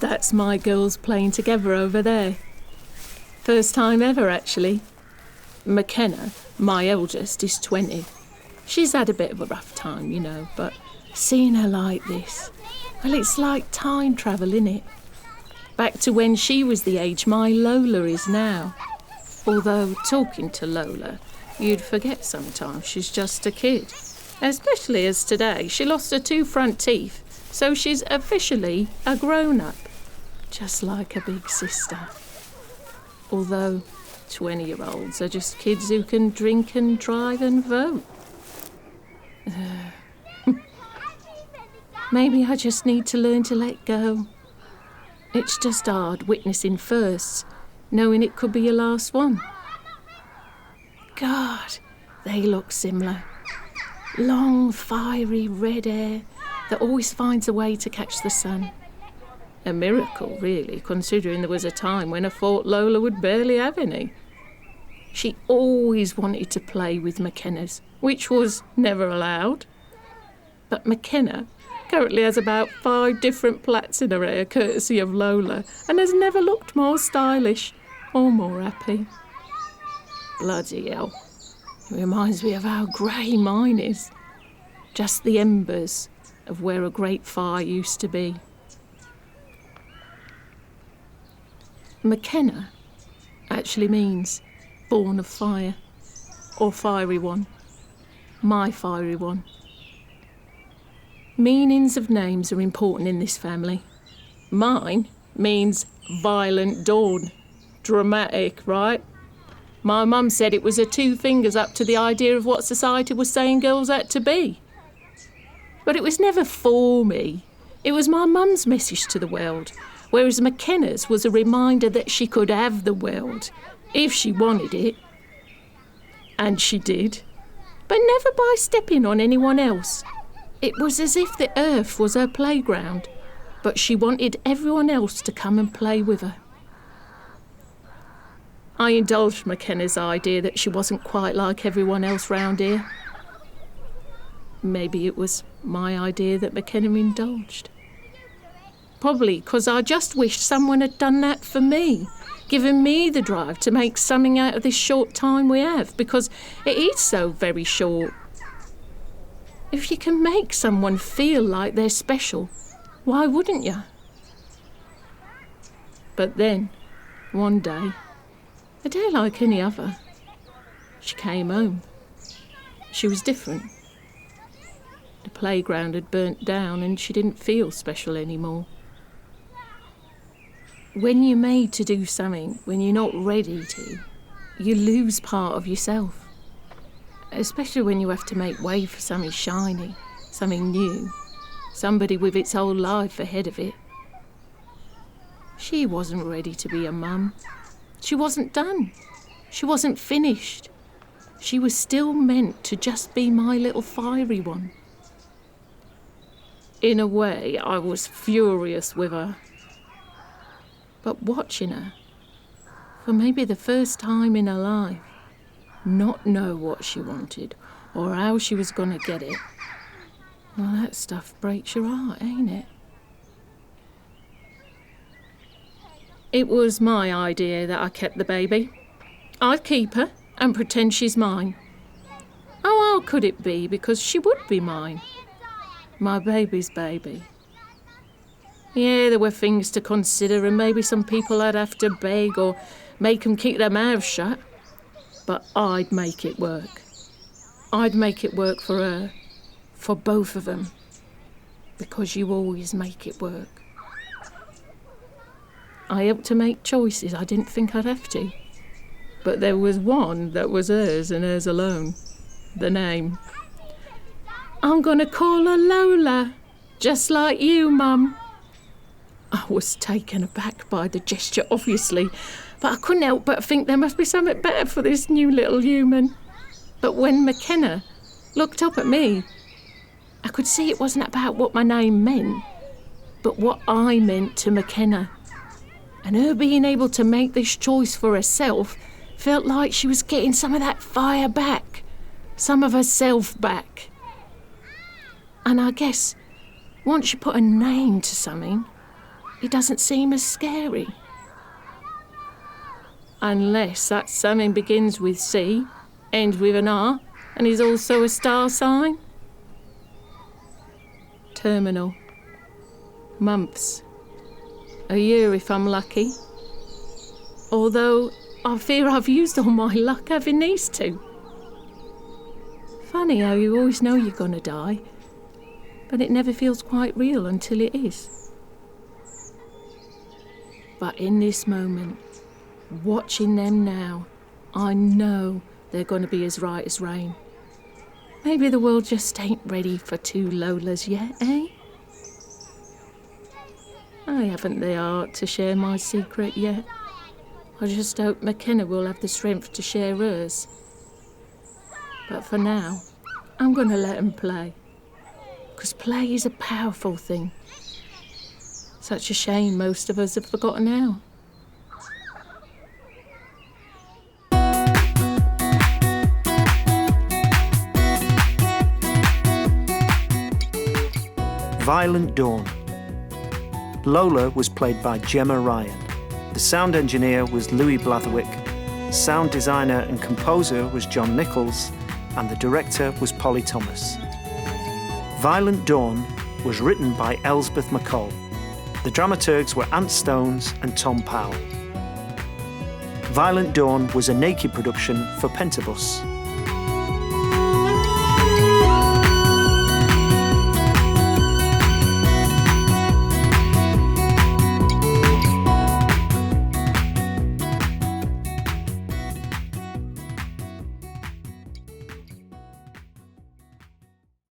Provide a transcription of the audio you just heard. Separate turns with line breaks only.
That's my girls playing together over there. First time ever, actually. McKenna, my eldest, is 20. She's had a bit of a rough time, you know, but seeing her like this, well, it's like time travel, innit? Back to when she was the age my Lola is now. Although, talking to Lola, you'd forget sometimes she's just a kid. Especially as today, she lost her 2 front teeth, so she's officially a grown-up. Just like a big sister. Although 20-year-olds are just kids who can drink and drive and vote. Maybe I just need to learn to let go. It's just hard witnessing firsts, knowing it could be your last one. God, they look similar. Long, fiery red hair that always finds a way to catch the sun. A miracle, really, considering there was a time when I thought Lola would barely have any. She always wanted to play with McKennas, which was never allowed. But McKenna currently has about 5 different plaits in her hair, courtesy of Lola, and has never looked more stylish or more happy. Bloody hell. It reminds me of how grey mine is. Just the embers of where a great fire used to be. McKenna actually means born of fire, or fiery one, my fiery one. Meanings of names are important in this family. Mine means violent dawn. Dramatic, right? My mum said it was her 2 fingers up to the idea of what society was saying girls had to be. But it was never for me. It was my mum's message to the world, whereas McKenna's was a reminder that she could have the world, if she wanted it. And she did. But never by stepping on anyone else. It was as if the earth was her playground, but she wanted everyone else to come and play with her. I indulged McKenna's idea that she wasn't quite like everyone else round here. Maybe it was my idea that McKenna indulged. Probably because I just wished someone had done that for me, given me the drive to make something out of this short time we have, because it is so very short. If you can make someone feel like they're special, why wouldn't you? But then, one day, a day like any other, she came home. She was different. The playground had burnt down and she didn't feel special anymore. When you're made to do something, when you're not ready to, you lose part of yourself. Especially when you have to make way for something shiny, something new, somebody with its whole life ahead of it. She wasn't ready to be a mum. She wasn't done. She wasn't finished. She was still meant to just be my little fiery one. In a way, I was furious with her. But watching her, for maybe the first time in her life, not know what she wanted or how she was going to get it, well, that stuff breaks your heart, ain't it? It was my idea that I kept the baby. I'd keep her and pretend she's mine. Oh, how could it be? Because she would be mine. My baby's baby. Yeah, there were things to consider and maybe some people I'd have to beg or make them keep their mouths shut. But I'd make it work. I'd make it work for her, for both of them. Because you always make it work. I helped to make choices I didn't think I'd have to. But there was one that was hers and hers alone. The name. I'm going to call her Lola, just like you, Mum. I was taken aback by the gesture, obviously, but I couldn't help but think there must be something better for this new little human. But when McKenna looked up at me, I could see it wasn't about what my name meant, but what I meant to McKenna. And her being able to make this choice for herself felt like she was getting some of that fire back, some of herself back. And I guess once you put a name to something, he doesn't seem as scary. Unless that something begins with C, ends with an R, and is also a star sign. Terminal. Months. A year if I'm lucky. Although I fear I've used all my luck having these two. Funny how you always know you're gonna die, but it never feels quite real until it is. But in this moment, watching them now, I know they're gonna be as right as rain. Maybe the world just ain't ready for two Lolas yet, eh? I haven't the heart to share my secret yet. I just hope McKenna will have the strength to share hers. But for now, I'm going to let them play. Because play is a powerful thing. Such a shame most of us have forgotten how.
Violent Dawn. Lola was played by Gemma Ryan. The sound engineer was Louis Blatherwick. Sound designer and composer was John Nichols, and the director was Polly Thomas. Violent Dawn was written by Elspeth McColl. The dramaturgs were Ant Stones and Tom Powell. Violent Dawn was a naked production for Pentabus.